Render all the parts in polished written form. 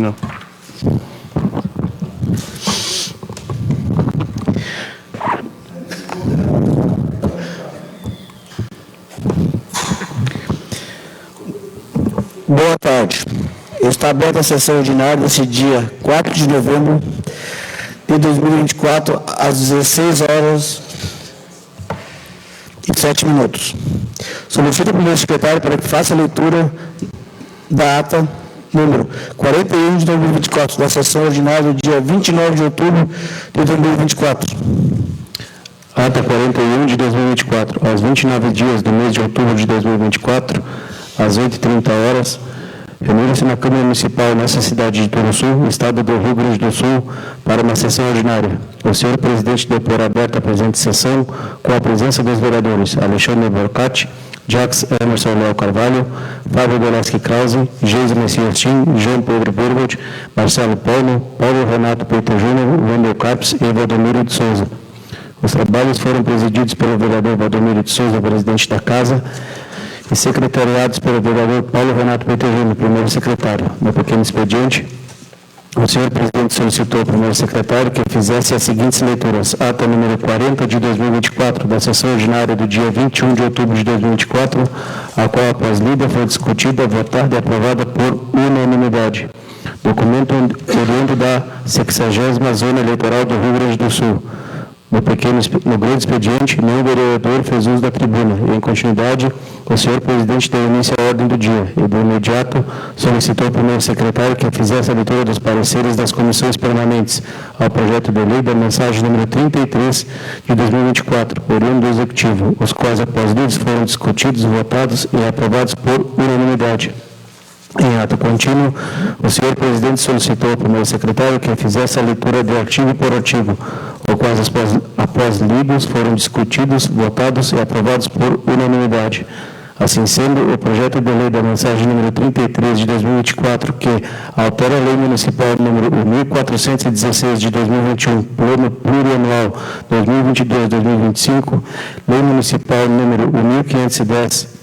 final. Boa tarde. Está aberta a sessão ordinária desse dia 4 de novembro de 2024, às 16h07. Solicito ao primeiro secretário para que faça a leitura da ata número 41 de 2024, da sessão ordinária do dia 29 de outubro de 2024. Ata 41 de 2024, aos 29 dias do mês de outubro de 2024, às 8h30, reúne-se na Câmara Municipal nessa cidade de Turuçu, Estado do Rio Grande do Sul, para uma sessão ordinária. O senhor presidente deu por aberta a presente sessão com a presença dos vereadores Alexandre Borcati, Jacques Emerson Léo Carvalho, Fábio Goleski Krause, Geise Messias Tim, João Pedro Burgold, Marcelo Paulo, Paulo Renato Peito Júnior, Wendel Carpes e Valdomiro de Souza. Os trabalhos foram presididos pelo vereador Valdomiro de Souza, presidente da Casa, e secretariados pelo vereador Paulo Renato Peito Júnior, primeiro secretário. No pequeno expediente, o senhor presidente solicitou ao primeiro secretário que fizesse as seguintes leituras. Ata número 40 de 2024, da sessão ordinária do dia 21 de outubro de 2024, a qual, após lida, foi discutida, votada e aprovada por unanimidade. Documento oriundo da 60ª Zona Eleitoral do Rio Grande do Sul. No grande expediente, nenhum vereador fez uso da tribuna e, em continuidade, o senhor presidente deu início à ordem do dia e, de imediato, solicitou ao primeiro secretário que fizesse a leitura dos pareceres das comissões permanentes ao projeto de lei da mensagem número 33 de 2024, oriundo do Executivo, os quais, após lidos, foram discutidos, votados e aprovados por unanimidade. Em ato contínuo, o senhor presidente solicitou ao primeiro secretário que fizesse a leitura de artigo por artigo, os quais, após lidos, foram discutidos, votados e aprovados por unanimidade. Assim sendo, o projeto de lei da mensagem número 33 de 2024, que altera a lei municipal número 1416 de 2021, plano plurianual 2022-2025, lei municipal número 1510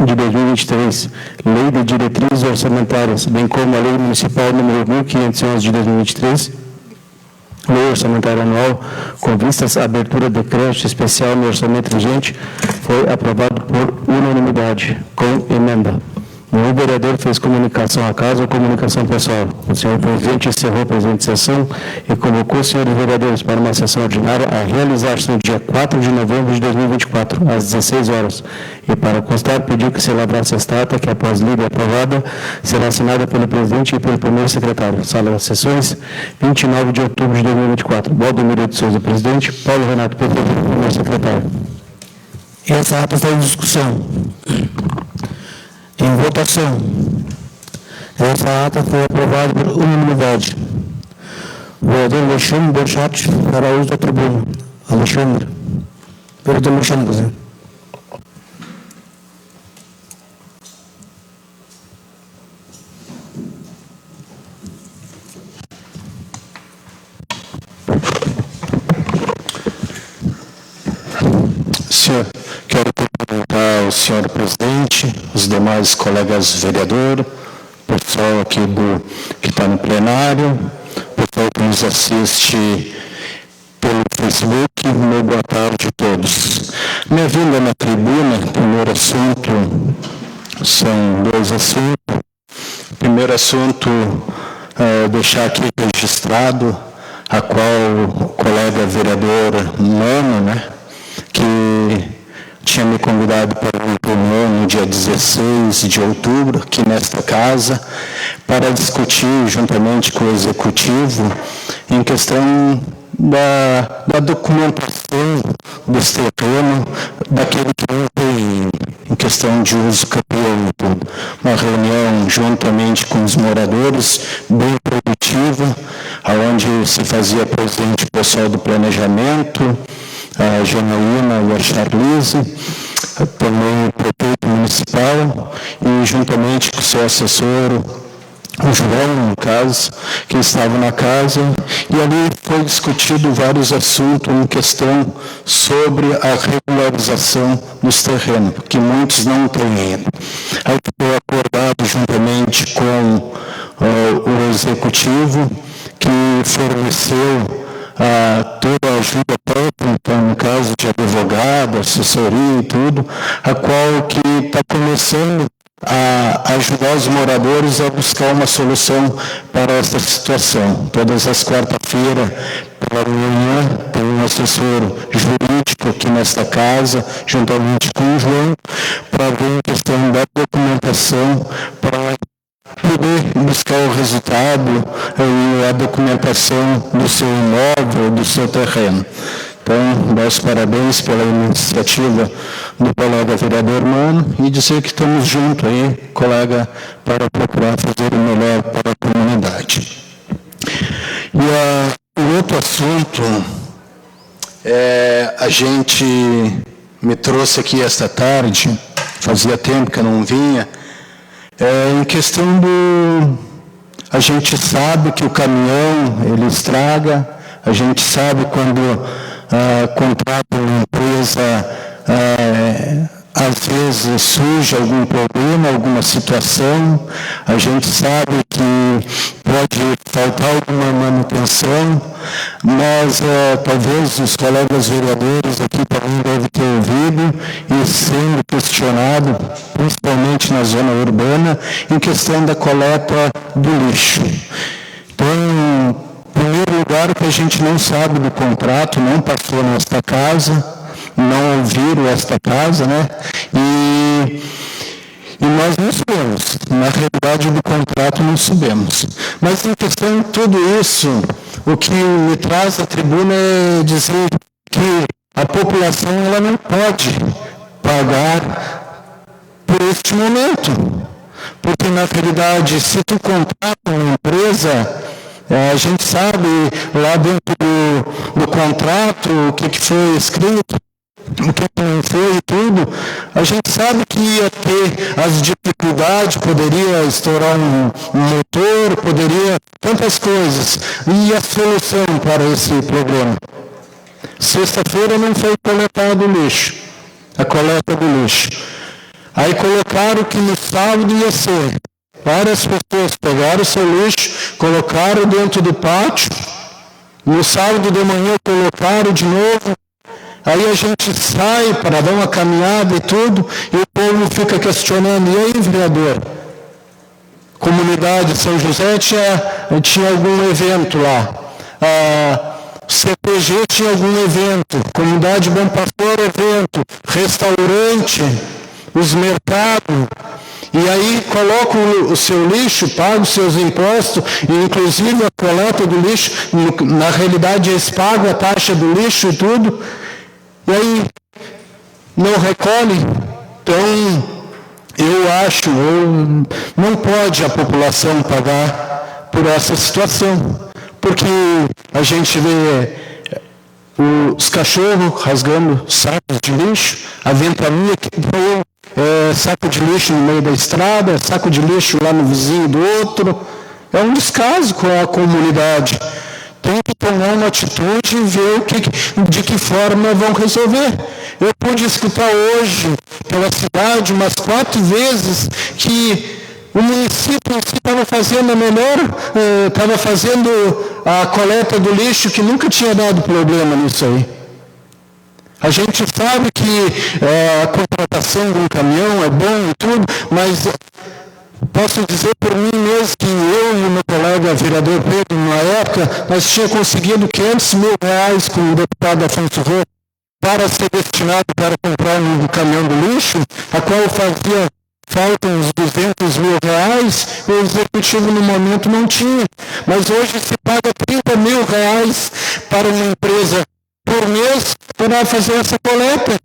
de 2023, Lei de Diretrizes Orçamentárias, bem como a Lei Municipal número 1511 de 2023, Lei Orçamentária Anual, com vistas à abertura de crédito especial no orçamento vigente, foi aprovado por unanimidade, com emenda. Nenhum vereador fez comunicação à casa ou comunicação pessoal. O senhor presidente encerrou a presente sessão e convocou os senhores vereadores para uma sessão ordinária a realizar-se no dia 4 de novembro de 2024, às 16h. E, para constar, pediu que se elaborasse esta ata, que, após lida e aprovada, será assinada pelo presidente e pelo primeiro secretário. Sala das sessões, 29 de outubro de 2024. Valdomiro de Souza, presidente. Paulo Renato Peito, primeiro secretário. Essa ata está em discussão. Em votação. Essa ata foi aprovada por unanimidade. O vereador Alexandre Borchat fará uso da tribuna. Alexandre. Vereador Alexandre. Quero cumprimentar o senhor presidente, os demais colegas vereadores, o pessoal aqui que está no plenário, o pessoal que nos assiste pelo Facebook. Meu boa tarde a todos. Minha vinda na tribuna, primeiro assunto, são dois assuntos. Primeiro assunto, deixar aqui registrado, a qual o colega vereador Mano, que tinha me convidado para uma reunião no dia 16 de outubro, aqui nesta casa, para discutir, juntamente com o Executivo, em questão da documentação dos terrenos, daquele que houve em questão de uso campeão e tudo. Uma reunião juntamente com os moradores, bem produtiva, onde se fazia presente o pessoal do planejamento, a Janaína e a Charlize, também o prefeito municipal, e juntamente com o seu assessor, o João, no caso, que estava na casa, e ali foi discutido vários assuntos em questão sobre a regularização dos terrenos, que muitos não têm ainda. Aí foi acordado juntamente com o executivo, que forneceu toda a ajuda técnica, no caso de advogado, assessoria e tudo, a qual que está começando a ajudar os moradores a buscar uma solução para essa situação. Todas as quarta-feiras, pela manhã, tem um assessor jurídico aqui nesta casa, juntamente com o João, para ver a questão da documentação, para poder buscar o resultado e a documentação do seu imóvel, do seu terreno. Então, dar os parabéns pela iniciativa do colega vereador Mano e dizer que estamos juntos aí, colega, para procurar fazer o melhor para a comunidade. E o outro assunto, a gente me trouxe aqui esta tarde, fazia tempo que eu não vinha, em questão a gente sabe que o caminhão, ele estraga, a gente sabe quando contrata uma empresa, às vezes surge algum problema, alguma situação, a gente sabe que pode faltar alguma manutenção, mas talvez os colegas vereadores aqui também devem ter ouvido e sendo questionado, principalmente na zona urbana, em questão da coleta do lixo. Então, em primeiro lugar, que a gente não sabe do contrato, não passou nesta casa, não ouviram esta casa, né? E nós não sabemos. Na realidade, do contrato não sabemos. Mas em questão de tudo isso, o que me traz à tribuna é dizer que a população ela não pode pagar por este momento. Porque, na realidade, se tu contrata uma empresa, a gente sabe lá dentro do contrato o que foi escrito, o que não foi e tudo, a gente sabe que ia ter as dificuldades, poderia estourar um motor, poderia tantas coisas. E a solução para esse problema? Sexta-feira não foi coletado o lixo, a coleta do lixo. Aí colocaram que no sábado ia ser. Várias pessoas pegaram o seu lixo, colocaram dentro do pátio, no sábado de manhã colocaram de novo. Aí a gente sai para dar uma caminhada e tudo, e o povo fica questionando, e aí, vereador? Comunidade São José tinha algum evento lá. CPG tinha algum evento. Comunidade Bom Pastor, evento. Restaurante, os mercados. E aí coloca o seu lixo, paga os seus impostos, e inclusive a coleta do lixo, na realidade eles pagam a taxa do lixo e tudo. E aí, não recolhe. Então, eu acho, não pode a população pagar por essa situação. Porque a gente vê os cachorros rasgando sacos de lixo, a ventania que voa, saco de lixo no meio da estrada, saco de lixo lá no vizinho do outro. É um descaso com a comunidade. Tem que tomar uma atitude e ver de que forma vão resolver. Eu pude escutar hoje, pela cidade, umas 4 vezes, que o município estava fazendo estava fazendo a coleta do lixo, que nunca tinha dado problema nisso aí. A gente sabe que a contratação de um caminhão é bom e tudo, mas posso dizer por mim mesmo que eu e o meu colega vereador Pedro, na época, nós tínhamos conseguido R$500 mil com o deputado Afonso Rô para ser destinado para comprar um caminhão do lixo, a qual fazia falta uns R$200 mil, e o executivo no momento não tinha. Mas hoje se paga R$30 mil para uma empresa por mês para fazer essa coleta.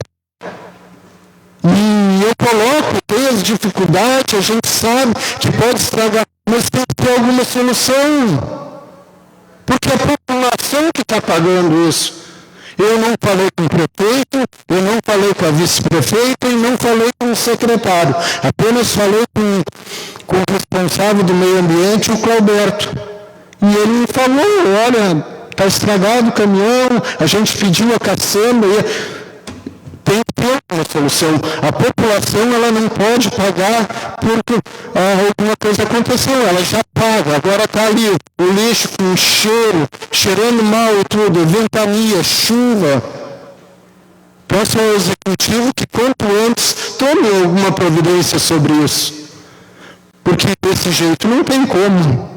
E eu coloco, tem as dificuldades, a gente sabe que pode estragar, mas tem que ter alguma solução. Porque é a população que está pagando isso. Eu não falei com o prefeito, eu não falei com a vice-prefeita e não falei com o secretário. Apenas falei com o responsável do meio ambiente, o Clauberto. E ele me falou, olha, está estragado o caminhão, a gente pediu a caçamba, tem que ter uma solução. A população ela não pode pagar porque alguma coisa aconteceu, ela já paga. Agora está ali o lixo com cheiro, cheirando mal e tudo, ventania, chuva. Peço ao Executivo que quanto antes tome alguma providência sobre isso. Porque desse jeito não tem como.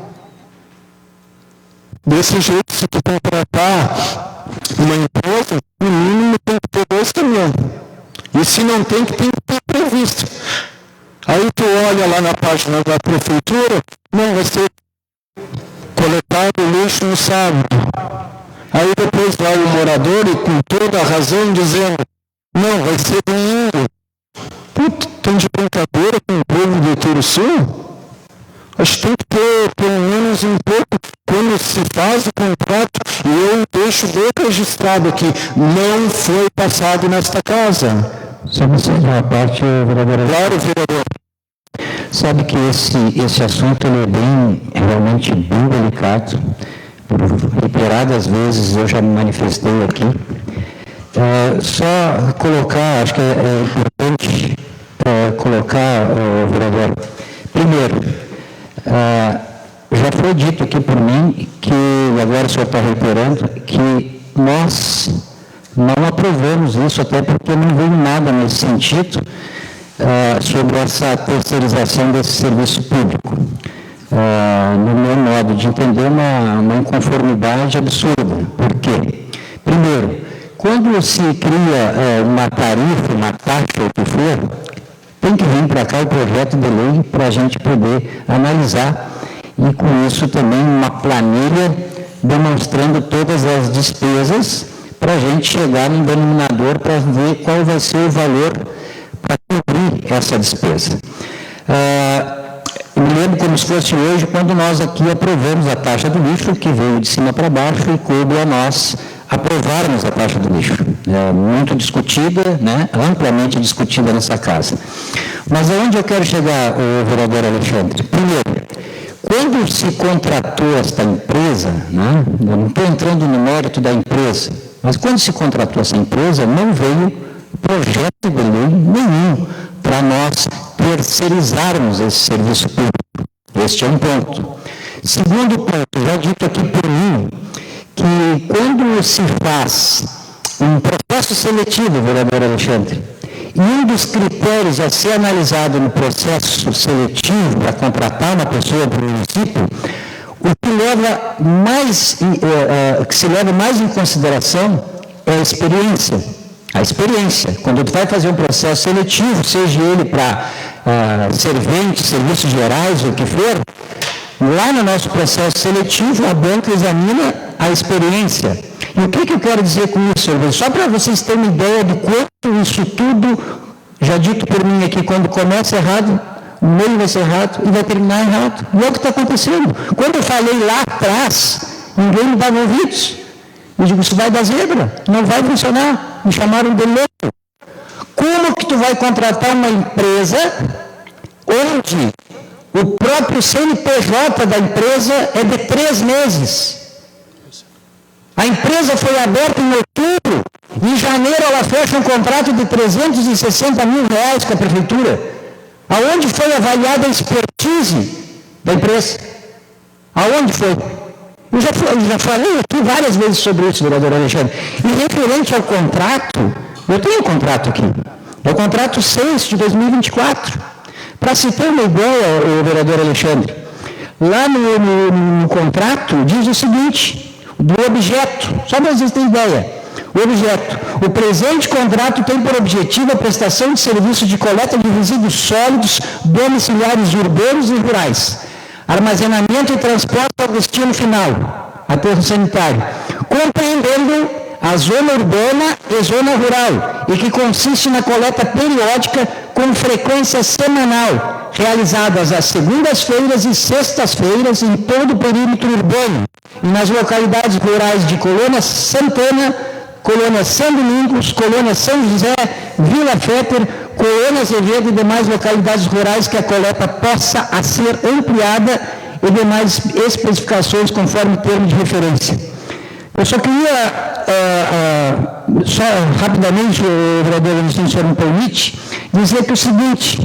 Desse jeito, se tu contratar uma empresa, no mínimo tem que ter 2 caminhões. E se não tem, tem que ter previsto. Aí tu olha lá na página da prefeitura, não, vai ser coletado o lixo no sábado. Aí depois vai o morador e com toda a razão dizendo, não, vai ser domingo. Puta, estão de brincadeira com o povo do Turuçu? Acho que tem que ter pelo menos um pouco, quando se faz o contrato, e eu deixo bem registrado aqui, não foi passado nesta casa. Só você uma parte, vereadora. Claro, vereador. Sabe que esse assunto ele é realmente bem delicado. Por reiteradas vezes eu já me manifestei aqui. Só colocar, acho que é importante colocar, vereador, primeiro, já foi dito aqui por mim que, agora o senhor está reiterando, que nós não aprovamos isso, até porque não veio nada nesse sentido sobre essa terceirização desse serviço público. No meu modo de entender, uma inconformidade absurda. Por quê? Primeiro, quando se cria uma tarifa, uma taxa, ou o que for, tem que vir para cá o projeto de lei para a gente poder analisar e, com isso, também uma planilha demonstrando todas as despesas para a gente chegar num denominador para ver qual vai ser o valor para cobrir essa despesa. Eu me lembro como se fosse hoje, quando nós aqui aprovamos a taxa do lixo, que veio de cima para baixo e coube a nós aprovarmos a taxa do lixo. Muito discutida, né? Amplamente discutida nessa casa. Mas aonde eu quero chegar, vereador Alexandre? Primeiro, quando se contratou esta empresa, né? Eu não estou entrando no mérito da empresa, mas quando se contratou essa empresa, não veio projeto de lei nenhum para nós terceirizarmos esse serviço público. Este é um ponto. Segundo ponto, já dito aqui por mim, que quando se faz um processo seletivo, vereador Alexandre, e um dos critérios a ser analisado no processo seletivo para contratar uma pessoa para o município, o que se leva mais em consideração é a experiência. A experiência. Quando tu vai fazer um processo seletivo, seja ele para serventes, serviços gerais, ou o que for, lá no nosso processo seletivo, a banca examina a experiência. E o que eu quero dizer com isso, senhor? Só para vocês terem uma ideia de quanto isso tudo, já dito por mim aqui, quando começa errado, o meio vai ser errado e vai terminar errado. E é o que está acontecendo. Quando eu falei lá atrás, ninguém me dava ouvidos. Eu digo, isso vai dar zebra, não vai funcionar. Me chamaram de louco. Como que tu vai contratar uma empresa onde o próprio CNPJ da empresa é de 3 meses? A empresa foi aberta em outubro, em janeiro ela fecha um contrato de 360 mil reais com a prefeitura. Aonde foi avaliada a expertise da empresa? Aonde foi? Eu já falei aqui várias vezes sobre isso, vereador Alexandre. E referente ao contrato, eu tenho um contrato aqui. É o contrato 6 de 2024. Para se ter uma ideia, vereador Alexandre, lá no contrato diz o seguinte, do objeto, só para vocês terem ideia. O objeto. O presente contrato tem por objetivo a prestação de serviços de coleta de resíduos sólidos, domiciliares urbanos e rurais. Armazenamento e transporte ao destino final, aterro sanitário, compreendendo a zona urbana e zona rural, e que consiste na coleta periódica com frequência semanal, realizadas às segundas-feiras e sextas-feiras em todo o perímetro urbano, e nas localidades rurais de Colônia Santana, Colônia São Domingos, Colônia São José, Vila Féter, Colônia Azevedo e demais localidades rurais que a coleta possa a ser ampliada e demais especificações conforme termo de referência. Eu só queria só rapidamente, vereador, se o senhor me permite, dizer que é o seguinte,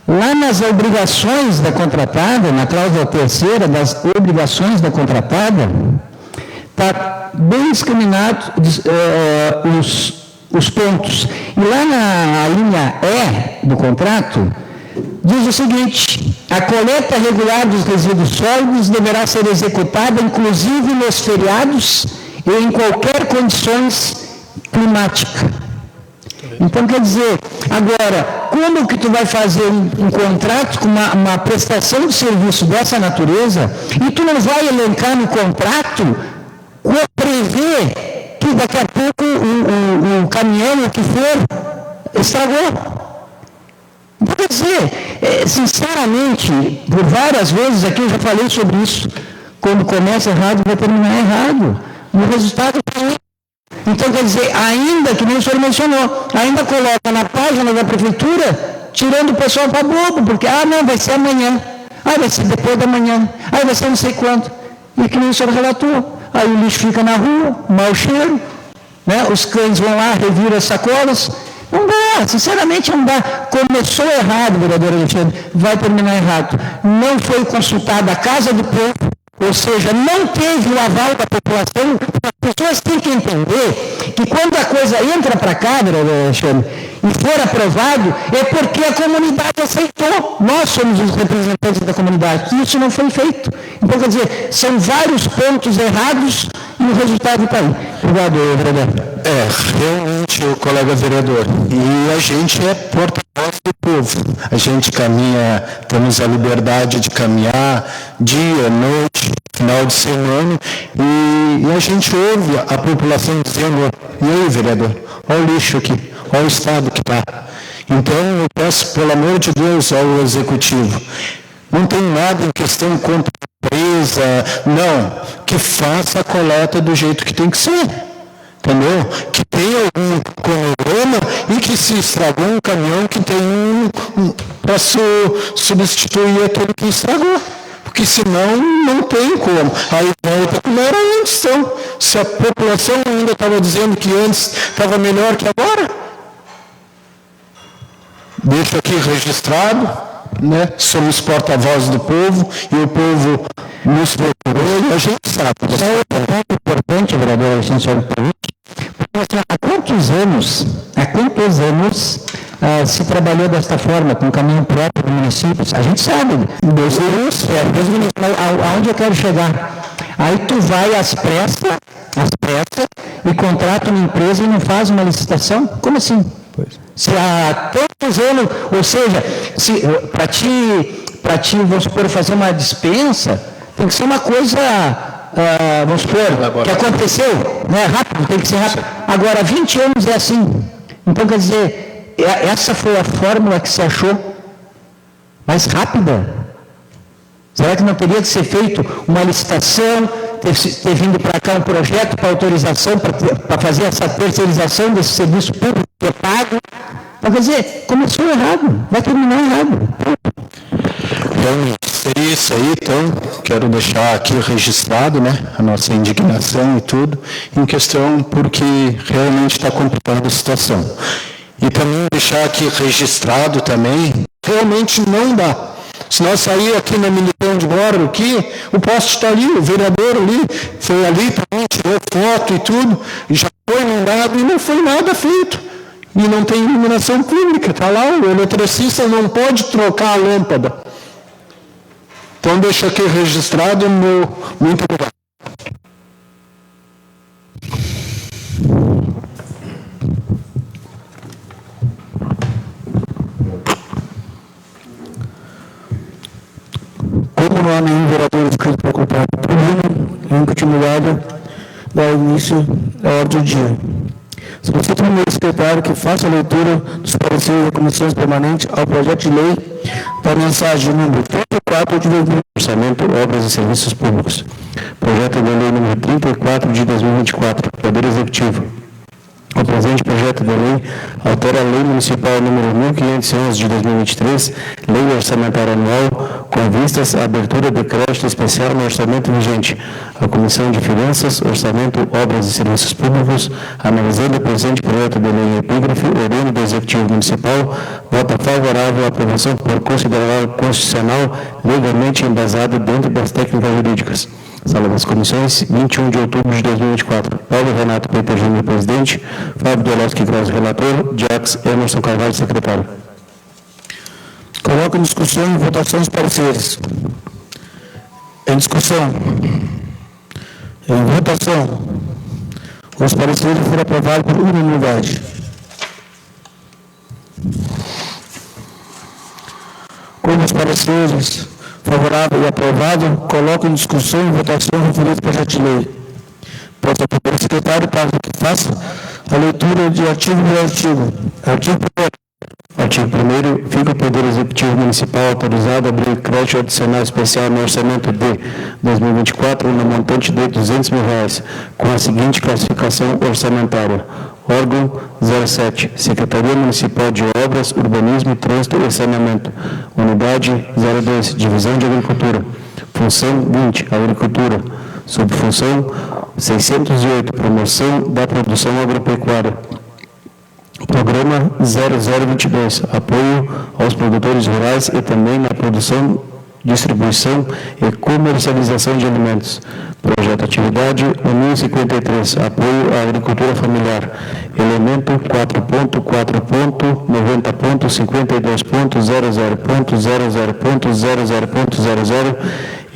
lá nas obrigações da contratada, na cláusula terceira das obrigações da contratada, está bem discriminado os pontos. E lá na linha E do contrato, diz o seguinte: a coleta regular dos resíduos sólidos deverá ser executada, inclusive nos feriados e em qualquer condições climática. Então, quer dizer, agora, como que tu vai fazer um contrato com uma prestação de serviço dessa natureza e tu não vai elencar no contrato prever que daqui a pouco o caminhão, o que for, estragou? Então, quer dizer, sinceramente, por várias vezes aqui eu já falei sobre isso, quando começa errado, vai terminar errado. E o resultado está aí. Então, quer dizer, ainda, que nem o senhor mencionou, ainda coloca na página da prefeitura, tirando o pessoal para bobo, porque, não, vai ser amanhã, vai ser depois da manhã, vai ser não sei quanto. E que nem o senhor relatou, aí o lixo fica na rua, mau cheiro, né? Os cães vão lá, reviram as sacolas. Não dá, sinceramente não dá. Começou errado, vereador Alexandre, vai terminar errado. Não foi consultada a Casa do Povo, ou seja, não teve o aval da população. As pessoas têm que entender que quando a coisa entra para cá, vereador Alexandre, e for aprovado, é porque a comunidade aceitou. Nós somos os representantes da comunidade. E isso não foi feito. Então, quer dizer, são vários pontos errados e o resultado está aí. Obrigado, vereador. Realmente, o colega vereador, e a gente é porta-voz do povo. A gente caminha, temos a liberdade de caminhar dia, noite, final de semana, e a gente ouve a população dizendo: e aí, vereador, olha o lixo aqui, olha o estado que está. Então, eu peço, pelo amor de Deus, ao Executivo, não tem nada em questão contra a empresa, não, que faça a coleta do jeito que tem que ser. Entendeu? Que tem algum cronograma e que se estragou um caminhão que tem para substituir aquele que estragou. Porque senão não tem como. Aí volta como era antes. Então, se a população ainda estava dizendo que antes estava melhor que agora, deixo aqui registrado, né? Somos porta-voz do povo e o povo nos procurou e a gente sabe. Só outro ponto importante, vereador Alexandre, há quantos anos se trabalhou desta forma, com caminho próprio do município? A gente sabe, Deus aonde eu quero chegar? Aí tu vai às pressas e contrata uma empresa e não faz uma licitação? Como assim? Se há tantos anos, ou seja, para ti, vamos supor, fazer uma dispensa, tem que ser uma coisa... vamos supor, que aconteceu, né, rápido, tem que ser rápido. Agora, 20 anos é assim. Então, quer dizer, essa foi a fórmula que se achou mais rápida. Será que não teria que ser feito uma licitação, ter vindo para cá um projeto para autorização, para fazer essa terceirização desse serviço público que é pago? Então, quer dizer, começou errado, vai terminar errado. Então, seria isso aí, então, quero deixar aqui registrado, né, a nossa indignação e tudo, em questão porque realmente está complicada a situação. E também deixar aqui registrado também, realmente não dá. Se nós sair aqui na Militão de Borba, aqui, o poste está ali, o vereador ali, foi ali também, tirou foto e tudo, e já foi mandado e não foi nada feito. E não tem iluminação pública, está lá, o eletricista não pode trocar a lâmpada. Então, deixo aqui registrado muito obrigado. Como não há nenhum vereador inscrito para ocupar a tribuna, em continuidade, dá início à ordem do dia. Solicito ao meu secretário que faça a leitura dos pareceres da Comissão Permanente ao projeto de lei da mensagem número 34 de 2020. Orçamento, Obras e Serviços Públicos. Projeto de lei número 34 de 2024. Poder Executivo. Ao projeto presente projeto de lei altera a Lei Municipal número 1511 de 2023, Lei Orçamentária Anual, com vistas à abertura de crédito especial no orçamento vigente. A Comissão de Finanças, Orçamento, Obras e Serviços Públicos, analisando o presente projeto de lei em epígrafe, oriundo do Executivo Municipal, vota favorável à aprovação por considerar constitucional legalmente embasado dentro das técnicas jurídicas. Sala das Comissões, 21 de outubro de 2024. Paulo Renato Peter Júnior, presidente. Fábio Dolowski Cross, relator. Jax Emerson Carvalho, secretário. Coloco em discussão e votação os pareceres. Em discussão. Em votação. Os pareceres foram aprovados por unanimidade. Como os pareceres favorável e aprovado, coloco em discussão e votação o referido projeto de lei. Pode ser pelo secretário para que faça a leitura de artigo por artigo. Artigo 1º. Fica o Poder Executivo Municipal autorizado a abrir crédito adicional especial no orçamento de 2024 no montante de R$200.000, com a seguinte classificação orçamentária. Órgão 07, Secretaria Municipal de Obras, Urbanismo, Trânsito e Saneamento. Unidade 02, Divisão de Agricultura. Função 20, Agricultura. Subfunção 608, Promoção da Produção Agropecuária. Programa 0022, Apoio aos produtores rurais e também na produção, distribuição e comercialização de alimentos. Projeto Atividade 1053, Apoio à Agricultura Familiar. Elemento 4.4.90.52.00.00.00.00.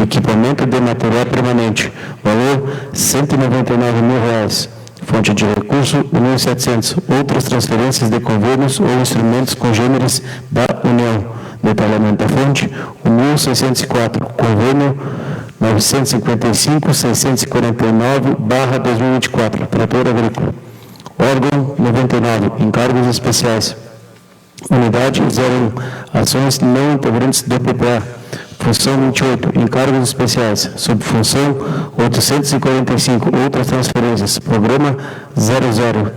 Equipamento de material permanente. Valor R$199.000. Fonte de recurso, 1.700. Outras transferências de convênios ou instrumentos congêneres da União. Detalhamento da fonte, 1.604. Convênio 955-649/2024. Trator agrícola. Órgão 99. Encargos especiais. Unidade 01. Ações não integrantes do PPA. Função 28. Encargos especiais. Subfunção 845. Outras transferências. Programa 00.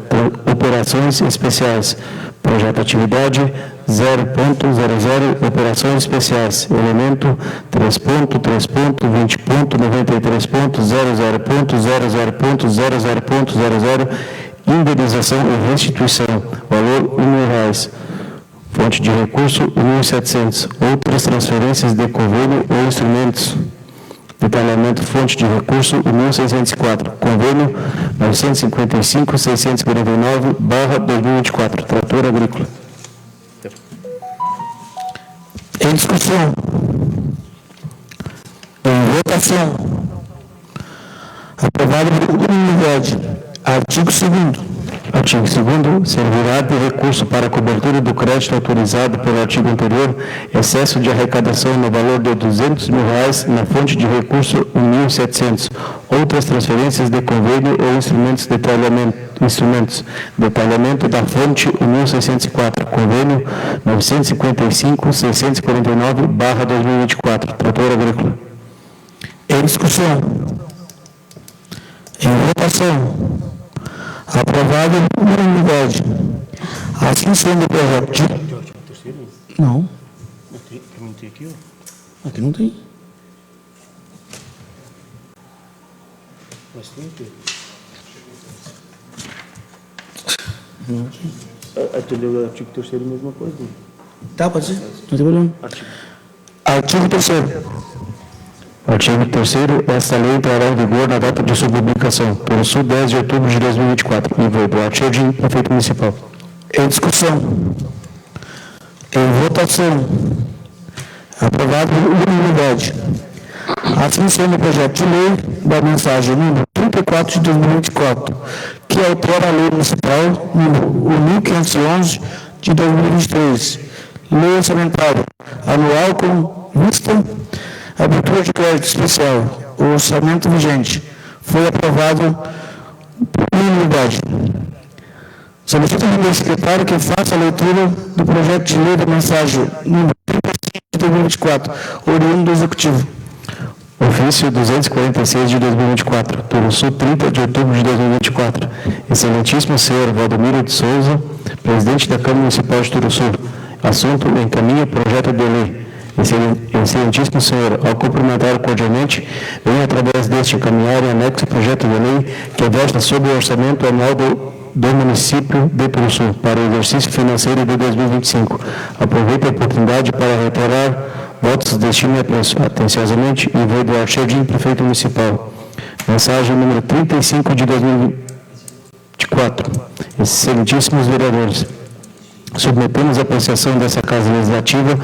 Operações especiais. Projeto Atividade 0.00. Operações especiais. Elemento 3.20.20.00.00.00.00. Indenização e restituição. Valor R$1.000. Fonte de recurso, 1.700. Outras transferências de convênio ou instrumentos. Detalhamento, fonte de recurso, 1.604. Convênio 955-649/2024. Trator agrícola. Em discussão. Em votação. Aprovado por unanimidade. Artigo 2º. Artigo 2º. Servirá de recurso para a cobertura do crédito autorizado pelo artigo anterior, excesso de arrecadação no valor de R$200.000 na fonte de recurso 1.700. Outras transferências de convênio ou instrumentos. Detalhamento da fonte 1.604. Convênio 955-649/2024. Trator agrícola. Em discussão. Em votação. Aprovado por unanimidade. Assim sendo o projeto. Não. Aqui não tem. Mas tem aqui. Artigo 3º, mesma coisa. Tá, pode ser. Não tem problema. Artigo 3º. Artigo 3º. Esta lei entrará em vigor na data de sua publicação, pelo sul 10 de outubro de 2024, em Boate Jardim, prefeito municipal. Em discussão. Em votação. Aprovado por unanimidade. Assim sendo o projeto de lei da mensagem número 34 de 2024, que altera a lei municipal número 1511 de 2023, lei orçamentária anual com vista abertura de crédito especial. O orçamento vigente foi aprovado por unanimidade. Solicito ao secretário que faça a leitura do projeto de lei da mensagem número 35 de 2024, oriundo do Executivo. Ofício 246 de 2024, Turuçu, 30 de outubro de 2024. Excelentíssimo senhor Valdomiro de Souza, presidente da Câmara Municipal de Turuçu. Assunto: encaminha projeto de lei. Excelentíssimo senhor, ao cumprimentar cordialmente, venho através deste encaminhar em anexo projeto de lei que versa sobre o orçamento anual do município de Turuçu para o exercício financeiro de 2025. Aproveito a oportunidade para reiterar votos de estima e apreço. Atenciosamente, Ivo Eduardo Jardim, prefeito municipal. Mensagem número 35 de 2024. Excelentíssimos vereadores, submetemos à apreciação dessa Casa Legislativa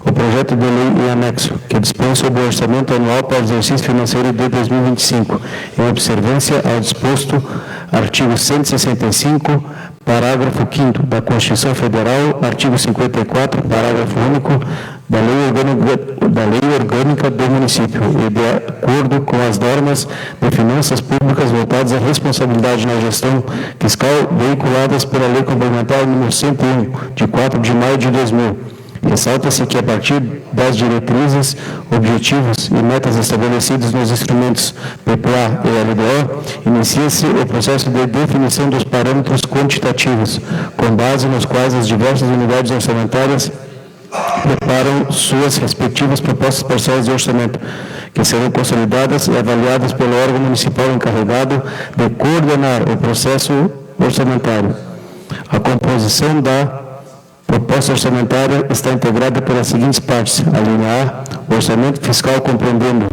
o projeto de lei em anexo, que dispõe sobre o orçamento anual para o exercício financeiro de 2025, em observância ao disposto artigo 165, parágrafo 5º da Constituição Federal, artigo 54, parágrafo único da Lei Orgânica do Município e de acordo com as normas de finanças públicas voltadas à responsabilidade na gestão fiscal veiculadas pela Lei Complementar número 101, de 4 de maio de 2000. Ressalta-se que, a partir das diretrizes, objetivos e metas estabelecidos nos instrumentos PPA e LDO, inicia-se o processo de definição dos parâmetros quantitativos, com base nos quais as diversas unidades orçamentárias preparam suas respectivas propostas parciais de orçamento, que serão consolidadas e avaliadas pelo órgão municipal encarregado de coordenar o processo orçamentário. A composição da proposta orçamentária está integrada pelas seguintes partes: a linha A, o orçamento fiscal compreendendo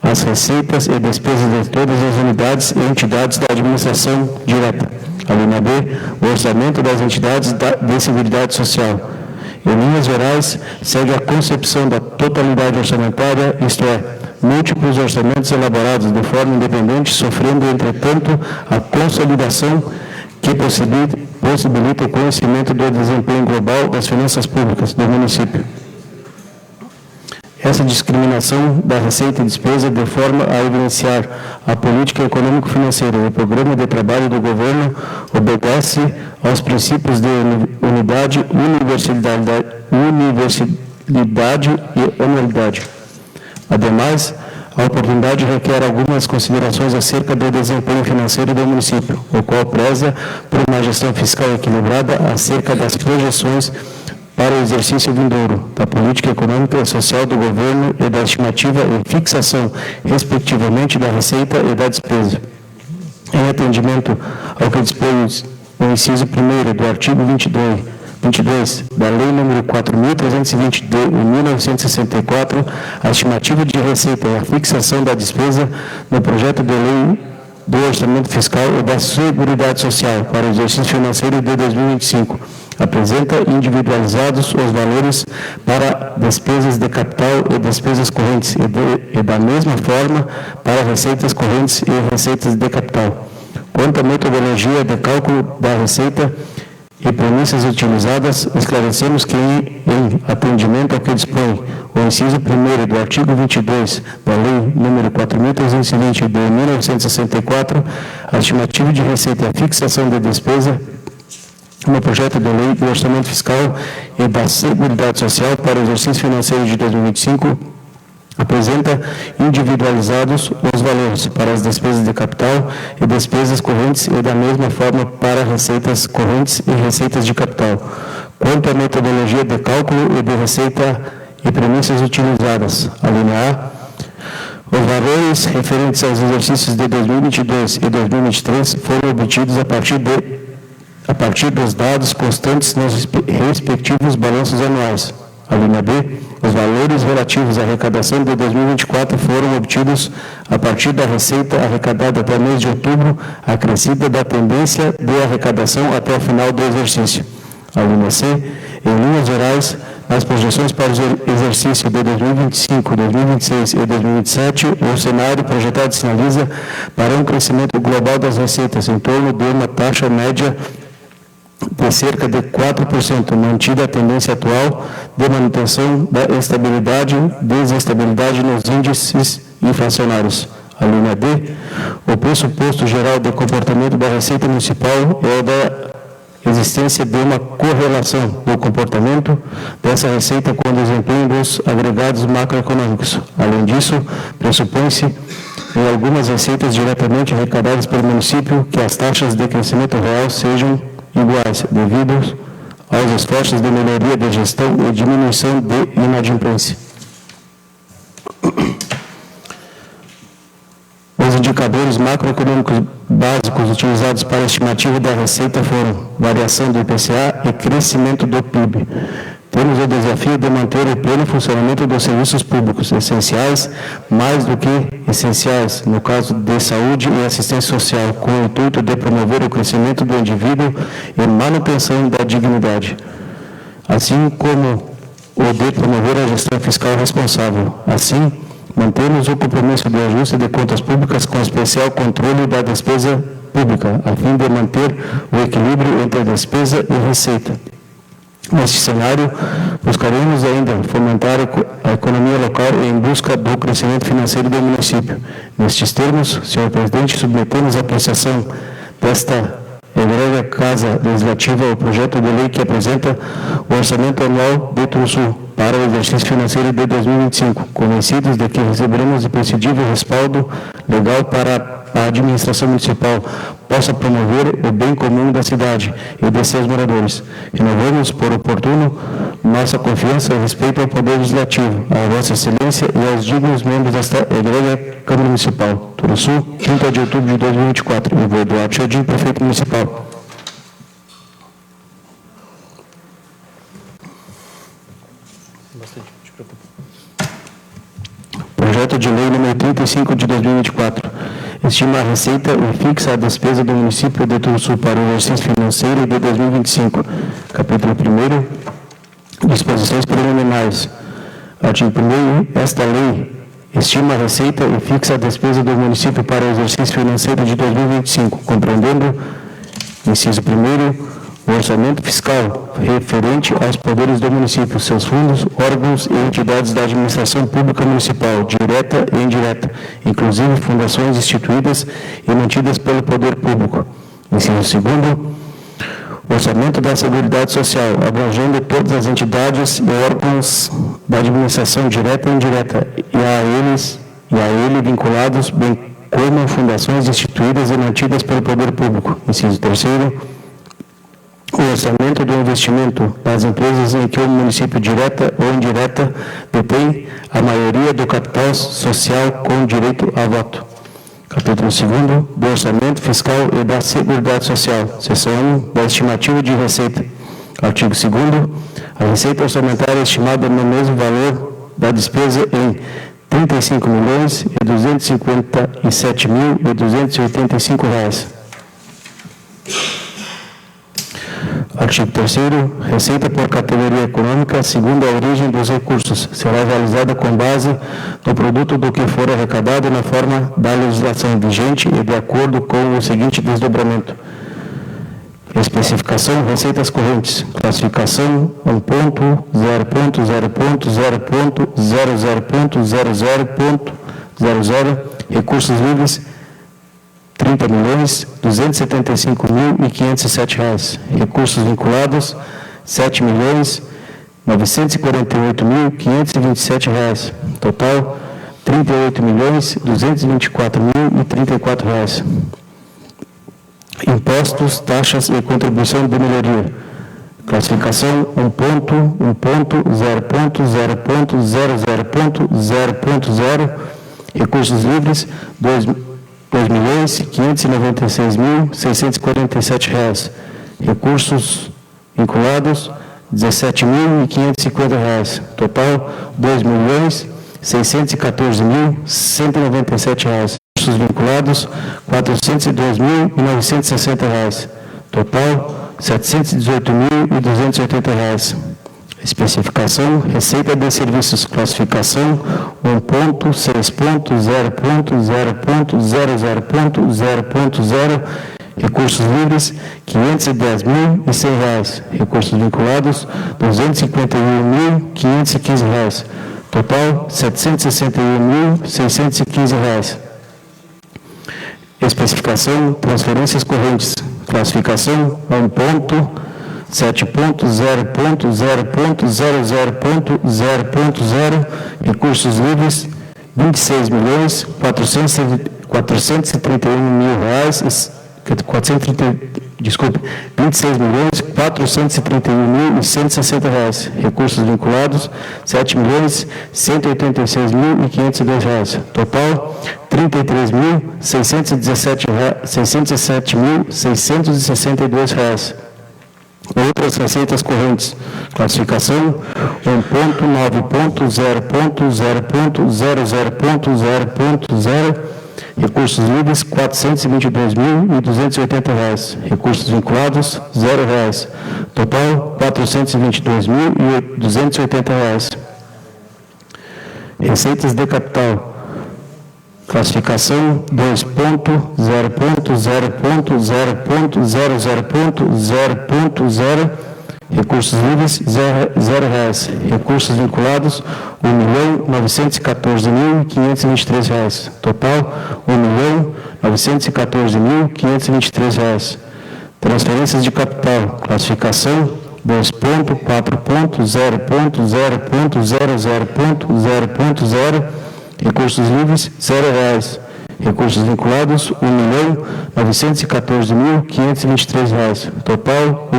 as receitas e despesas de todas as unidades e entidades da administração direta. A linha B, o orçamento das entidades de seguridade social. Em linhas gerais, segue a concepção da totalidade orçamentária, isto é, múltiplos orçamentos elaborados de forma independente, sofrendo, entretanto, a consolidação que possibilita o conhecimento do desempenho global das finanças públicas do município. Essa discriminação da receita e despesa de forma a evidenciar a política econômico-financeira e o programa de trabalho do governo obedece aos princípios de unidade, universalidade e anualidade. Ademais, a oportunidade requer algumas considerações acerca do desempenho financeiro do município, o qual preza por uma gestão fiscal equilibrada acerca das projeções para o exercício vindouro, da política econômica e social do governo e da estimativa e fixação, respectivamente, da receita e da despesa. Em atendimento ao que dispõe o inciso 1º do artigo 22 da Lei nº 4.320 de 1964, a estimativa de receita e a fixação da despesa no projeto de lei do orçamento fiscal e da Seguridade Social para o exercício financeiro de 2025. Apresenta individualizados os valores para despesas de capital e despesas correntes e da mesma forma para receitas correntes e receitas de capital. Quanto à metodologia de cálculo da receita e premissas utilizadas, esclarecemos que, em atendimento ao que dispõe o inciso 1º do artigo 22 da Lei nº 4.320 de 1964, a estimativa de receita e a fixação de despesa no projeto de lei do orçamento fiscal e da Seguridade Social para o exercício financeiro de 2025 apresenta individualizados os valores para as despesas de capital e despesas correntes e da mesma forma para receitas correntes e receitas de capital. Quanto à metodologia de cálculo e de receita e premissas utilizadas, a linha A, os valores referentes aos exercícios de 2022 e 2023 foram obtidos a partir dos dados constantes nos respectivos balanços anuais. A linha B, os valores relativos à arrecadação de 2024 foram obtidos a partir da receita arrecadada até o mês de outubro, acrescida da tendência de arrecadação até o final do exercício. A linha C, em linhas gerais, nas projeções para o exercício de 2025, 2026 e 2027, o cenário projetado sinaliza para um crescimento global das receitas em torno de uma taxa média de cerca de 4%, mantida a tendência atual de manutenção da desestabilidade nos índices inflacionários. A linha D, o pressuposto geral de comportamento da Receita Municipal é existência de uma correlação do comportamento dessa receita com o desempenho dos agregados macroeconômicos. Além disso, pressupõe-se em algumas receitas diretamente arrecadadas pelo município que as taxas de crescimento real sejam iguais, devido aos esforços de melhoria da gestão e diminuição de inadimplência. Os indicadores macroeconômicos básicos utilizados para a estimativa da receita foram variação do IPCA e crescimento do PIB. Temos o desafio de manter o pleno funcionamento dos serviços públicos essenciais, mais do que essenciais, no caso de saúde e assistência social, com o intuito de promover o crescimento do indivíduo e manutenção da dignidade, assim como o de promover a gestão fiscal responsável. Assim, mantemos o compromisso de ajuste de contas públicas com especial controle da despesa pública, a fim de manter o equilíbrio entre a despesa e receita. Neste cenário, buscaremos ainda fomentar a economia local em busca do crescimento financeiro do município. Nestes termos, senhor presidente, submetemos a apreciação desta egrégria Casa Legislativa o projeto de lei que apresenta o orçamento anual de Turuçu para o exercício financeiro de 2025, convencidos de que receberemos imprescindível respaldo legal para a administração municipal possa promover o bem comum da cidade e de seus moradores. Renovamos por oportuno nossa confiança e respeito ao Poder Legislativo, à Vossa Excelência e aos dignos membros desta egrégria Câmara Municipal. Turuçu, 30 de outubro de 2024. Eu vou Eduardo Chodinho, prefeito municipal. Projeto de lei número 35 de 2024. Estima a receita e fixa a despesa do município de Turuçu para o exercício financeiro de 2025. Capítulo 1º. Disposições preliminares. Artigo 1º. Esta lei estima a receita e fixa a despesa do município para o exercício financeiro de 2025, compreendendo, inciso 1º, o orçamento fiscal referente aos poderes do município, seus fundos, órgãos e entidades da administração pública municipal, direta e indireta, inclusive fundações instituídas e mantidas pelo poder público. Inciso 2º, orçamento da Seguridade Social, abrangendo todas as entidades e órgãos da administração direta e indireta, e a ele vinculados, bem como fundações instituídas e mantidas pelo poder público. Inciso 3º, o orçamento do investimento das empresas em que o município, direta ou indireta, detém a maioria do capital social com direito a voto. Capítulo 2º, do orçamento fiscal e da Seguridade Social, seção 1, da estimativa de receita. Artigo 2º, a receita orçamentária é estimada no mesmo valor da despesa em R$ 35.257.285. Artigo 3º, receita por categoria econômica, segundo a origem dos recursos, será realizada com base no produto do que for arrecadado na forma da legislação vigente e de acordo com o seguinte desdobramento. Especificação, receitas correntes, classificação 1.0.0.0.00.00.00, recursos livres, R$ 30.275.507. Recursos vinculados, R$ 7.948.527. Total, R$ 38.224.034. Impostos, taxas e contribuição de melhoria. Classificação 1.0.0.00.0.0. Recursos livres, R$ 2.596.647. Recursos vinculados, R$ 17.550. Total, R$ 2.614.197. Recursos vinculados, R$ 402.960. Total, R$ 718.280. Especificação, receita de serviços, classificação 1.6.0.0.0.00.0, recursos livres, R$ 510.100. Recursos vinculados, R$ 251.515. Total, R$ 761.615. Especificação, transferências correntes, Classificação 1.7.0.0.00.0.0. Recursos livres, R$ 26.431.160. Recursos vinculados, R$ 7.186.502. Total, R$ 33.617.662. Outras receitas correntes. Classificação 1.9.0.0.0.0. Recursos livres, R$ 422.280. Recursos vinculados, R$ 0. Total, R$ 422.280. Receitas de capital. Classificação 2.0.0.0.00.0. Recursos livres, R$ 0. Recursos vinculados, R$ 1.914.523. Total, R$ 1.914.523. Transferências de capital. Classificação 2.4.0.0.0.0.0. Recursos livres, R$ 0. Recursos vinculados, R$ 1.914.523. Total, R$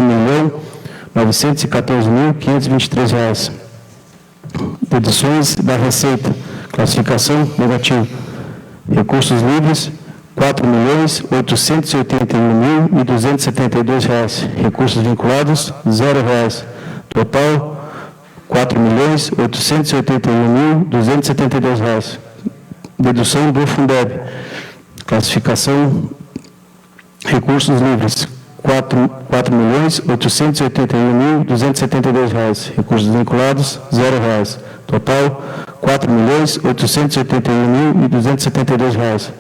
1.914.523. Deduções da receita. Classificação negativa. Recursos livres, R$ 4.881.272. Recursos vinculados, R$ 0. Total, R$ 4.881.272. Dedução do Fundeb. Classificação recursos livres, R$ 4.881.272. Recursos vinculados, R$ 0. Total, R$ 4.881.272.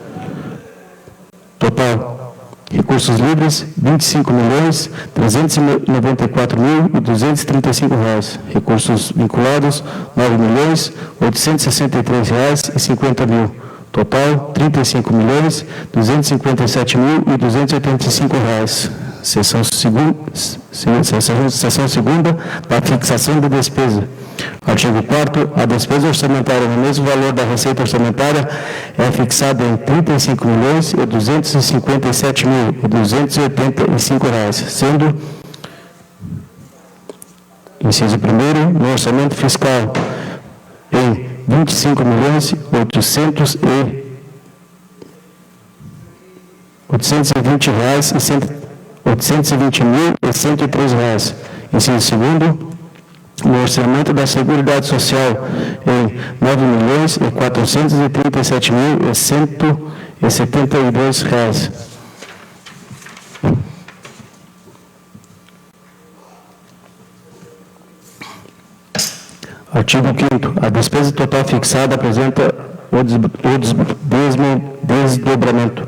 Total, recursos livres, R$ 25.394.235. Recursos vinculados, R$ 9.863.050. Total, R$ 35.257.285. Seção segunda, da fixação da despesa. Artigo 4º, a despesa orçamentária no mesmo valor da receita orçamentária é fixada em R$ 35.257.285, sendo, inciso 1º, no orçamento fiscal em R$ 25.820.103. Inciso 2º, no orçamento da Seguridade Social em R$ 9.437.172. Artigo 5º. A despesa total fixada apresenta o desdobramento.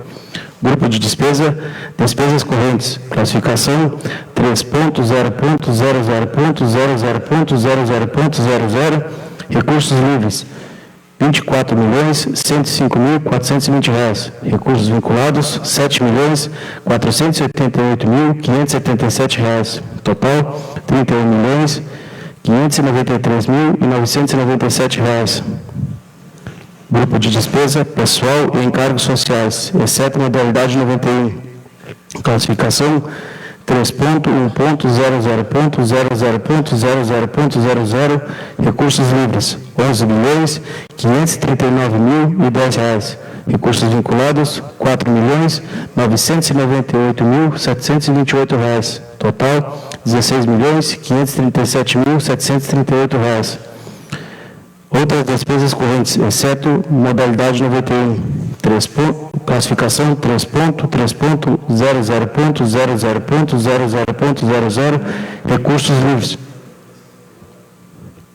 Grupo de despesa, despesas correntes. Classificação 3.0.00.00.00.00. Recursos livres, R$ 24.105.420. Recursos vinculados, R$ 7.488.577. Total, R$ 31.593.997. Grupo de despesa, pessoal e encargos sociais, exceto modalidade 91. Classificação 3.1.00.00.00.00. Recursos livres, R$ 11.539.010. Recursos vinculados, R$ 4.998.728. Total, R$ 16.537.738. Outras despesas correntes, exceto modalidade 91. Classificação 3.00.00.00.00. Recursos livres,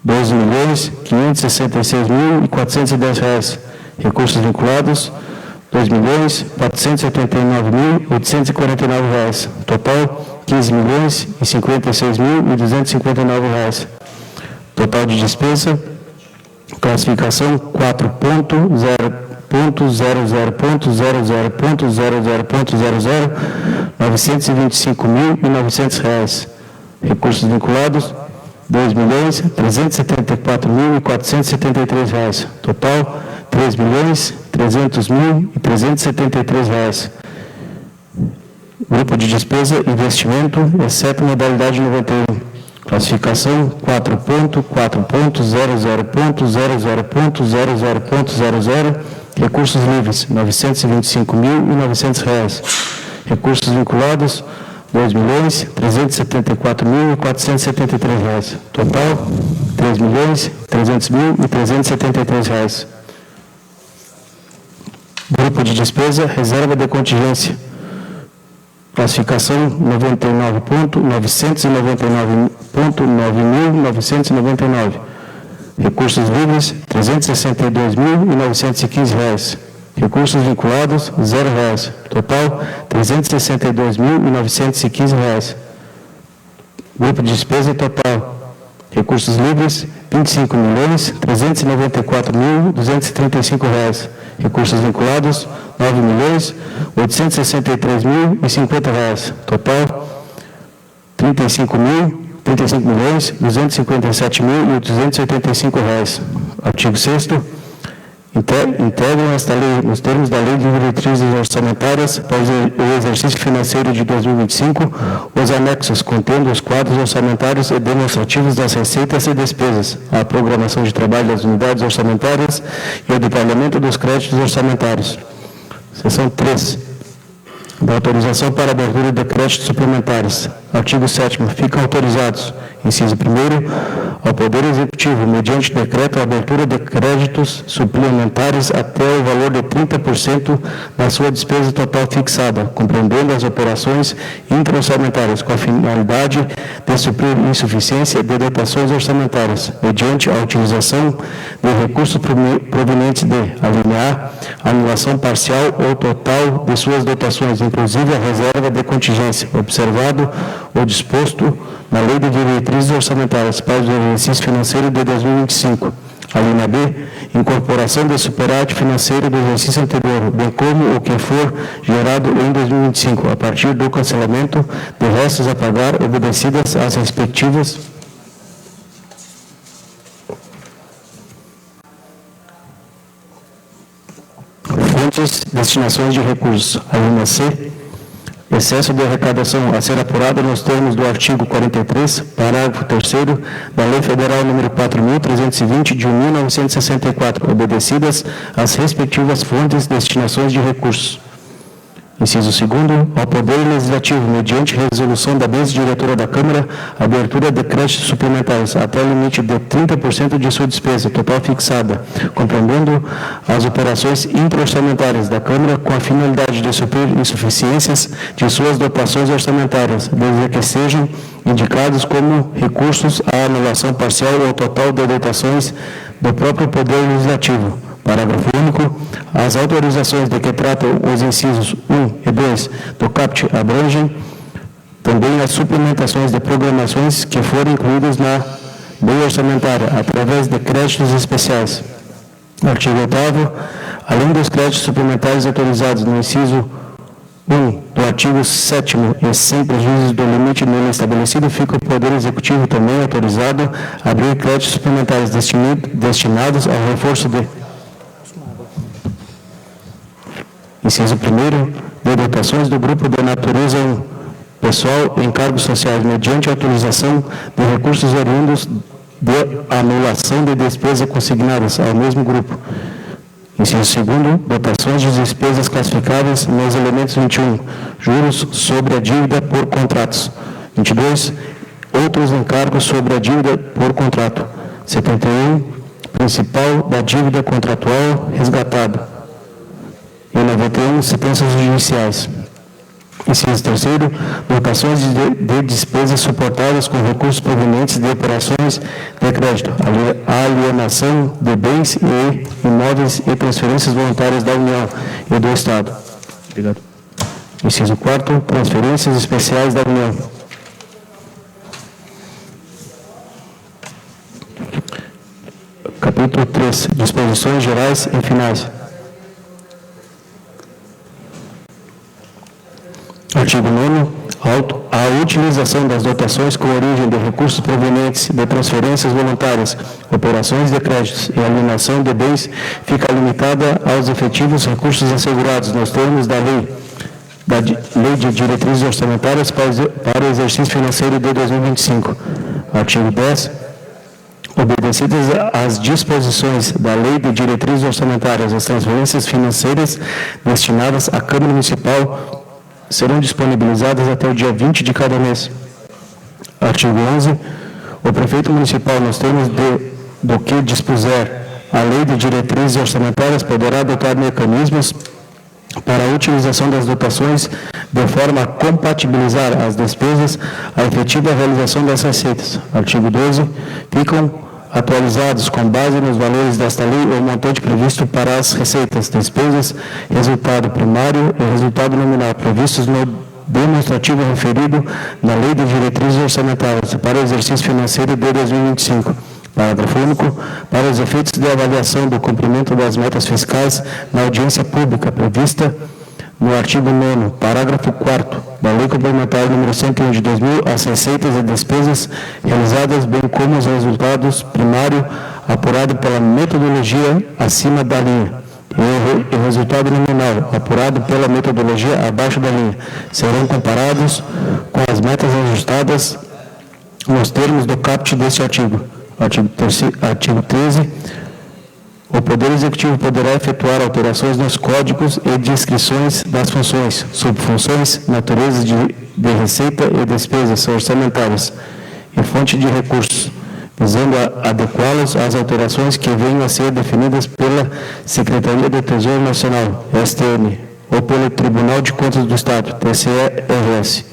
R$ 12.566.410. Recursos vinculados, R$ 2.489.849. Total, R$ 15.056.259. Total de despesa. Classificação 4.0 925.900 recursos vinculados R$ 2.374.473, total R$ 3.300.373. Grupo de despesa investimento, exceto modalidade 91. Classificação 4.4.00.00.00.00. Recursos livres R$ 925.900. Recursos vinculados R$ 2.374.473. Total R$ 3.300.373. Grupo de despesa reserva de contingência. Classificação 99.999.9.999. Recursos livres R$ 362.915. Recursos vinculados R$ 0. Total R$ 362.915. Grupo de despesa total. Recursos livres R$ 25.394.235. Recursos vinculados R$ 9.863.050. Total R$ 35.257.885. Artigo 6º. Integram esta lei nos termos da Lei de Diretrizes Orçamentárias para o exercício financeiro de 2025, os anexos contendo os quadros orçamentários e demonstrativos das receitas e despesas, a programação de trabalho das unidades orçamentárias e o detalhamento dos créditos orçamentários. Seção 3. Da autorização para abertura de créditos suplementares. Artigo 7º. Ficam autorizados, inciso 1º, ao Poder Executivo, mediante decreto, a abertura de créditos suplementares até o valor de 30% da sua despesa total fixada, compreendendo as operações intra-orçamentárias, com a finalidade de suprir insuficiência de dotações orçamentárias, mediante a utilização de recursos provenientes de, alínea A, anulação parcial ou total de suas dotações, inclusive a reserva de contingência, observado o disposto na Lei de Diretrizes Orçamentárias para o exercício financeiro de 2025. A linha B, incorporação de superávit financeiro do exercício anterior, bem como o que for gerado em 2025, a partir do cancelamento de restos a pagar, obedecidas às respectivas fontes, destinações de recursos. A linha C, excesso de arrecadação a ser apurada nos termos do artigo 43, parágrafo 3º da Lei Federal nº 4.320, de 1964, obedecidas às respectivas fontes, destinações de recursos. Inciso 2º, ao Poder Legislativo, mediante resolução da mesa diretora da Câmara, abertura de créditos suplementares até o limite de 30% de sua despesa total fixada, compreendendo as operações intra-orçamentárias da Câmara com a finalidade de suprir insuficiências de suas dotações orçamentárias, desde que sejam indicados como recursos à anulação parcial ou total de dotações do próprio Poder Legislativo. Parágrafo único. As autorizações de que tratam os incisos 1 e 2 do CAPT abrangem também as suplementações de programações que forem incluídas na lei orçamentária, através de créditos especiais. Artigo 8º. Além dos créditos suplementares autorizados no inciso 1 do artigo 7º e sem prejuízo do limite nele estabelecido, fica o Poder Executivo também autorizado a abrir créditos suplementares destinados ao reforço de inciso 1º, de dotações do grupo de natureza 1, pessoal em cargos sociais, mediante autorização de recursos oriundos de anulação de despesas consignadas ao mesmo grupo. Inciso 2º, dotações de despesas classificáveis nos elementos 21, juros sobre a dívida por contratos. 22, outros encargos sobre a dívida por contrato. 71, principal da dívida contratual resgatada. E 91, sentenças judiciais. Inciso 3º, dotações de despesas suportadas com recursos provenientes de operações de crédito, alienação de bens e imóveis e transferências voluntárias da União e do Estado. Obrigado. Inciso 4º, transferências especiais da União. Capítulo 3, disposições gerais e finais. Artigo 9º. A utilização das dotações com origem de recursos provenientes de transferências voluntárias, operações de créditos e alienação de bens fica limitada aos efetivos recursos assegurados nos termos da Lei de Diretrizes Orçamentárias para o exercício financeiro de 2025. Artigo 10. Obedecidas às disposições da Lei de Diretrizes Orçamentárias, as transferências financeiras destinadas à Câmara Municipal serão disponibilizadas até o dia 20 de cada mês. Artigo 11. O prefeito municipal, nos termos do que dispuser a Lei de Diretrizes Orçamentárias, poderá adotar mecanismos para a utilização das dotações de forma a compatibilizar as despesas à efetiva realização das receitas. Artigo 12. Ficam atualizados com base nos valores desta lei o montante previsto para as receitas, despesas, resultado primário e resultado nominal previstos no demonstrativo referido na Lei de Diretrizes Orçamentárias para o exercício financeiro de 2025. Parágrafo único. Para os efeitos de avaliação do cumprimento das metas fiscais na audiência pública prevista no artigo 9º, parágrafo 4º da Lei Complementar número 101 de 2000, as receitas e despesas realizadas, bem como os resultados primário apurado pela metodologia acima da linha e o resultado nominal apurado pela metodologia abaixo da linha serão comparados com as metas ajustadas nos termos do caput deste artigo. Artigo 13. O Poder Executivo poderá efetuar alterações nos códigos e descrições das funções, subfunções, naturezas de receita e despesas orçamentárias e fonte de recursos, visando adequá-los às alterações que venham a ser definidas pela Secretaria do Tesouro Nacional, STN, ou pelo Tribunal de Contas do Estado, TCE-RS.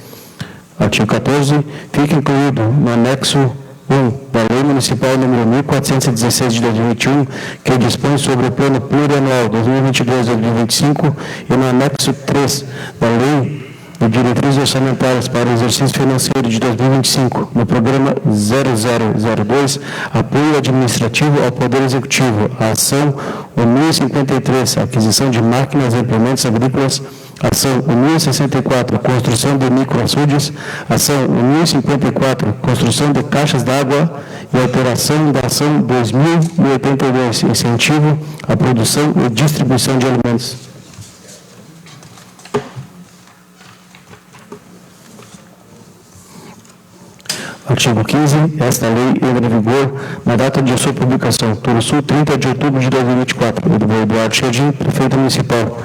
Artigo 14. Fica incluído no anexo 1 da Lei Municipal número 1416 de 2021, que dispõe sobre o Plano Plurianual 2022-2025, e no anexo 3 da Lei de Diretrizes Orçamentárias para o exercício financeiro de 2025, no programa 0002, apoio administrativo ao Poder Executivo, a ação 1053, aquisição de máquinas e implementos agrícolas, ação 1064, construção de microaçudes, ação 1054, construção de caixas d'água e alteração da ação 2082, incentivo à produção e distribuição de alimentos. Artigo 15. Esta lei entra em vigor na data de sua publicação. Turuçu, 30 de outubro de 2024. Eduardo Chedim, prefeito municipal.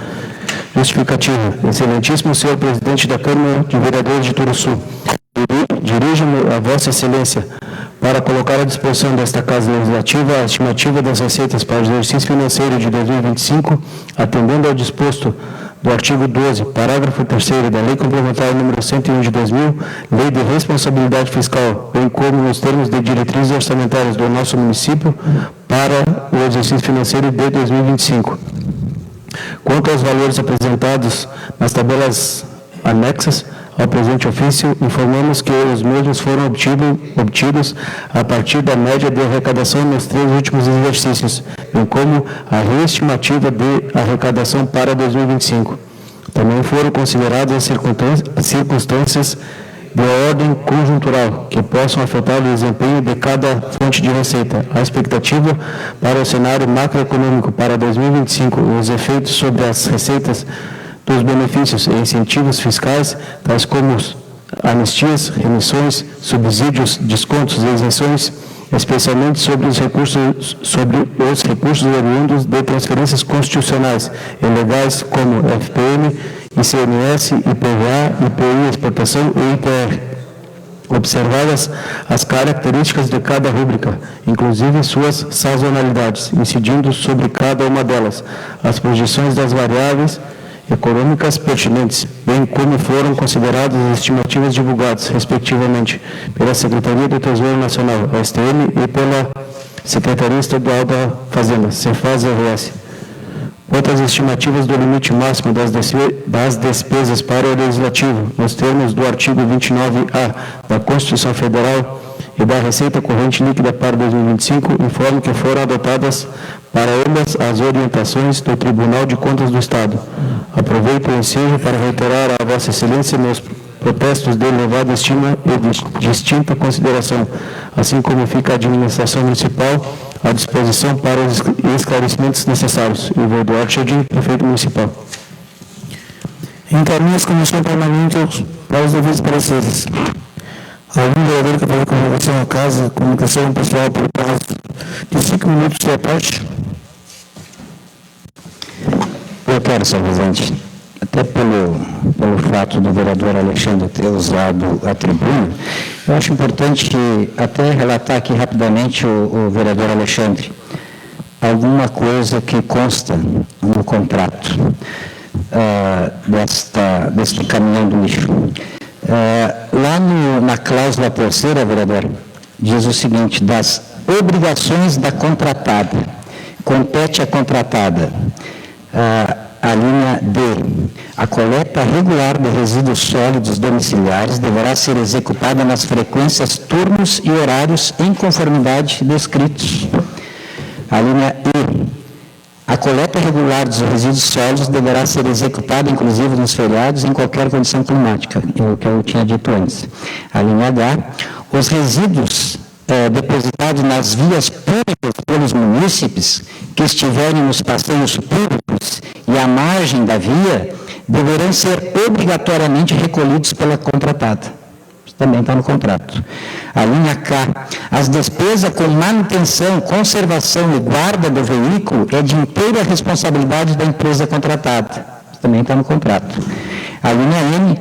Justificativa. Excelentíssimo senhor presidente da Câmara de Vereadores de Turuçu, dirijo-me a Vossa Excelência para colocar à disposição desta Casa Legislativa a estimativa das receitas para o exercício financeiro de 2025, atendendo ao disposto do artigo 12, parágrafo 3º da Lei Complementar número 101 de 2000, Lei de Responsabilidade Fiscal, bem como nos termos de diretrizes orçamentárias do nosso município para o exercício financeiro de 2025. Quanto aos valores apresentados nas tabelas anexas ao presente ofício, informamos que os mesmos foram obtidos a partir da média de arrecadação nos 3 últimos exercícios, bem como a reestimativa de arrecadação para 2025. Também foram consideradas as circunstâncias de ordem conjuntural que possam afetar o desempenho de cada fonte de receita, a expectativa para o cenário macroeconômico para 2025 e os efeitos sobre as receitas dos benefícios e incentivos fiscais, tais como anistias, remissões, subsídios, descontos e isenções, especialmente sobre os recursos oriundos de transferências constitucionais e legais como FPM, ICMS, IPVA, IPI, exportação e IPR. Observadas as características de cada rúbrica, inclusive suas sazonalidades, incidindo sobre cada uma delas as projeções das variáveis econômicas pertinentes, bem como foram consideradas as estimativas divulgadas, respectivamente, pela Secretaria do Tesouro Nacional, STN, e pela Secretaria Estadual da Fazenda, Cefaz-RS. Quanto às estimativas do limite máximo das despesas para o Legislativo, nos termos do artigo 29A da Constituição Federal e da receita corrente líquida para 2025, informo que foram adotadas para ambas as orientações do Tribunal de Contas do Estado. Aproveito o ensejo para reiterar a Vossa Excelência meus protestos de elevada estima e distinta consideração, assim como fica a administração municipal à disposição para os esclarecimentos necessários. Ivo Eduardo Chedin, prefeito municipal. Encaminho as comissões permanentes para os devidos pareceres. Algum vereador que fazer comunicação à casa, comunicação pessoal por prazo de 5 minutos da parte? Eu quero, senhor presidente, até pelo fato do vereador Alexandre ter usado a tribuna, eu acho importante até relatar aqui rapidamente o vereador Alexandre, alguma coisa que consta no contrato deste caminhão do lixo. Lá na cláusula terceira, vereador, diz o seguinte: das obrigações da contratada, compete à contratada a linha D. A coleta regular de resíduos sólidos domiciliares deverá ser executada nas frequências, turnos e horários em conformidade descritos. A linha E. A coleta regular dos resíduos sólidos deverá ser executada, inclusive nos feriados, em qualquer condição climática, o que eu tinha dito antes. A linha H. Os resíduos depositados nas vias públicas pelos munícipes que estiverem nos passeios públicos e à margem da via deverão ser obrigatoriamente recolhidos pela contratada. Isso também está no contrato. A linha K. As despesas com manutenção, conservação e guarda do veículo é de inteira responsabilidade da empresa contratada. Isso também está no contrato. A linha M.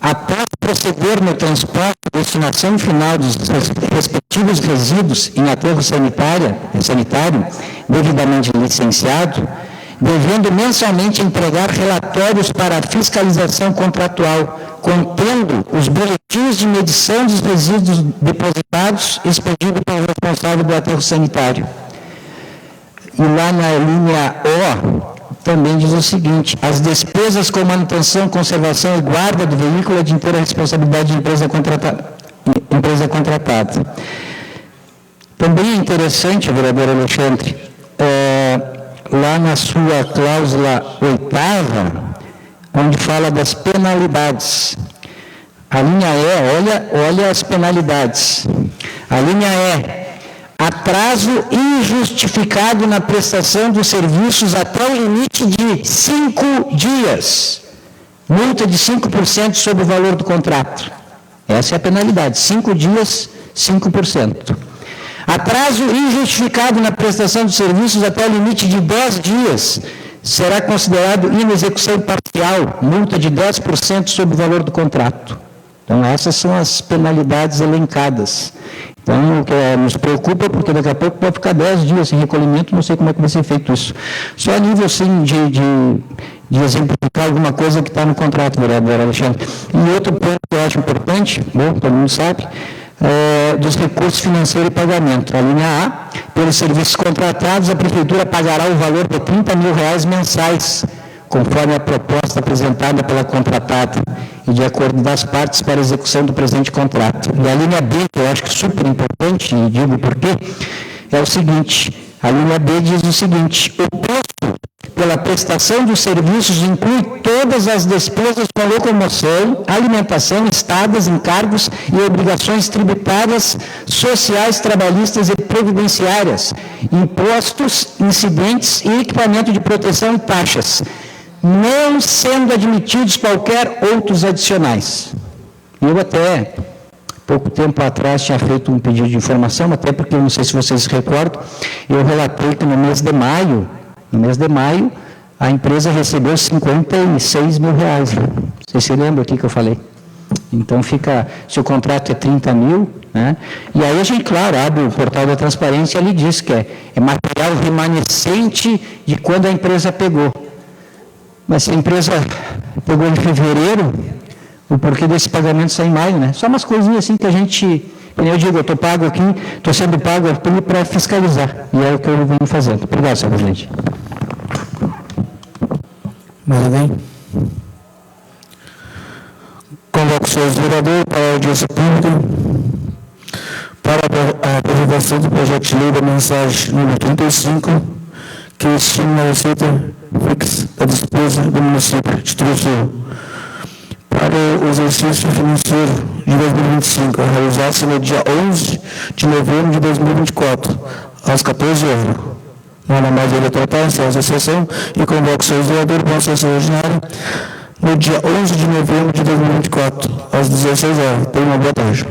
Após proceder no transporte e destinação final dos respectivos resíduos em aterro sanitário, devidamente licenciado, devendo mensalmente entregar relatórios para a fiscalização contratual, contendo os boletins de medição dos resíduos depositados expedidos pelo responsável do aterro sanitário. E lá na linha O, também diz o seguinte: as despesas com manutenção, conservação e guarda do veículo é de inteira responsabilidade da empresa contratada. Também é interessante, vereador Alexandre, lá na sua cláusula 8ª, onde fala das penalidades. A linha E, olha as penalidades. A linha E. Atraso injustificado na prestação dos serviços até o limite de 5 dias. Multa de 5% sobre o valor do contrato. Essa é a penalidade. 5 dias, 5%. Atraso injustificado na prestação dos serviços até o limite de 10 dias. Será considerado inexecução parcial. Multa de 10% sobre o valor do contrato. Então, essas são as penalidades elencadas. Então, o que nos preocupa, porque daqui a pouco vai ficar 10 dias sem recolhimento, não sei como é que vai ser feito isso. Só a nível, sim, de exemplificar alguma coisa que está no contrato, vereador Alexandre. E outro ponto que eu acho importante, bom, todo mundo sabe, dos recursos financeiros e pagamento. A linha A, pelos serviços contratados, a Prefeitura pagará o valor de R$30 mil mensais, conforme a proposta apresentada pela contratada e de acordo das partes para a execução do presente contrato. E a linha B, que eu acho que é super importante, e digo por quê, é o seguinte: a linha B diz o seguinte: o custo pela prestação dos serviços inclui todas as despesas com locomoção, alimentação, estadas, encargos e obrigações tributárias, sociais, trabalhistas e previdenciárias, impostos, incidentes e equipamento de proteção e taxas, não sendo admitidos qualquer outros adicionais. Eu até pouco tempo atrás tinha feito um pedido de informação, até porque, não sei se vocês se recordam, eu relatei que no mês de maio, a empresa recebeu R$56 mil. Vocês se lembram aqui que eu falei? Então fica, se o contrato é 30 mil, né? E aí a gente, claro, abre o portal da transparência e ali diz que é material remanescente de quando a empresa pegou. Mas se a empresa pegou em fevereiro, o porquê desse pagamento sai em maio, né? Só umas coisinhas assim que a gente, como eu digo, eu estou pago aqui, estou sendo pago aqui para fiscalizar. E é o que eu venho fazendo. Obrigado, senhor presidente. Mais alguém? Convoco os senhores vereadores para a audiência pública aprovação do projeto de lei da mensagem número 35, que estima a receita fixa da despesa do município de Turuçu para o exercício financeiro de 2025, a realizar-se no dia 11 de novembro de 2024, às 14 horas. Não há mais ele tratar, encerra a sessão e convoca o senhor vereador para a sessão ordinária no dia 11 de novembro de 2024, às 16 horas. Tenha uma boa tarde.